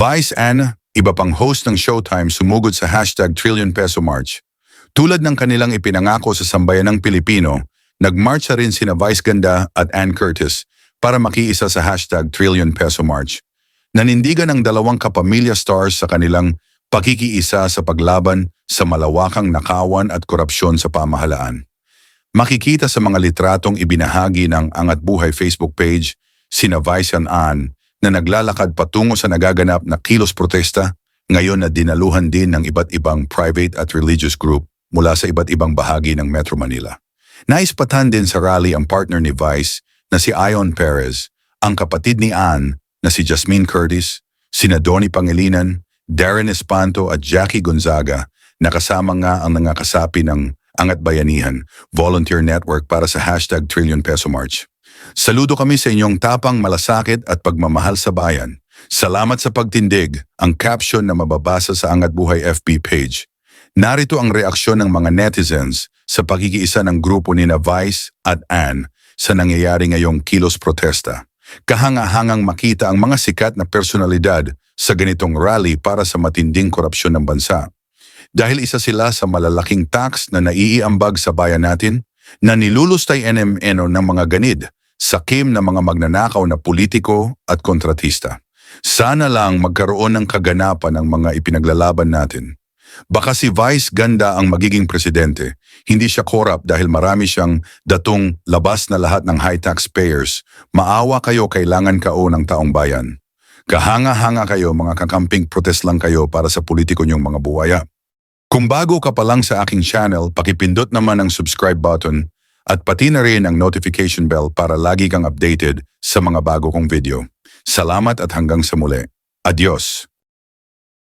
Vice and iba pang host ng Showtime sumugod sa hashtag Trillion Peso March. Tulad ng kanilang ipinangako sa sambayanang Pilipino, nagmarcha rin sina Vice Ganda at Ann Curtis para makiisa sa hashtag Trillion Peso March. Nanindigan ng dalawang kapamilya stars sa kanilang pakikiisa sa paglaban sa malawakang nakawan at korupsyon sa pamahalaan. Makikita sa mga litratong ibinahagi ng Angat Buhay Facebook page sina Vice and Ann na naglalakad patungo sa nagaganap na kilos protesta, ngayon na dinaluhan din ng iba't ibang private at religious group mula sa iba't ibang bahagi ng Metro Manila. Naispatan din sa rally ang partner ni Vice na si Ion Perez, ang kapatid ni Ann na si Jasmine Curtis, sina Donnie Pangilinan, Darren Espanto at Jackie Gonzaga na kasama nga ang nangakasapi ng Angat Bayanihan Volunteer Network para sa hashtag Trillion Peso March. Saludo kami sa inyong tapang malasakit at pagmamahal sa bayan. Salamat sa pagtindig, ang caption na mababasa sa Angat Buhay FB page. Narito ang reaksyon ng mga netizens sa pakikiisa ng grupo ni Vice at Ann sa nangyayari ngayong kilos protesta. Kahanga-hangang makita ang mga sikat na personalidad sa ganitong rally para sa matinding korupsyon ng bansa. Dahil isa sila sa malalaking tax na naiiambag sa bayan natin, na nilulustay NMNO ng mga ganid, sakim na mga magnanakaw na politiko at kontratista. Sana lang magkaroon ng kaganapan ng mga ipinaglalaban natin. Baka si Vice Ganda ang magiging presidente, hindi siya corrupt dahil marami siyang datong labas na lahat ng high taxpayers. Maawa kayo, kailangan kao ng taong bayan. Kahanga-hanga kayo, mga kakamping protest lang kayo para sa politiko niyong mga buwaya. Kung bago ka pa lang sa aking channel, pakipindot naman ang subscribe button at pati na rin ang notification bell para lagi kang updated sa mga bago kong video. Salamat at hanggang sa muli. Adios!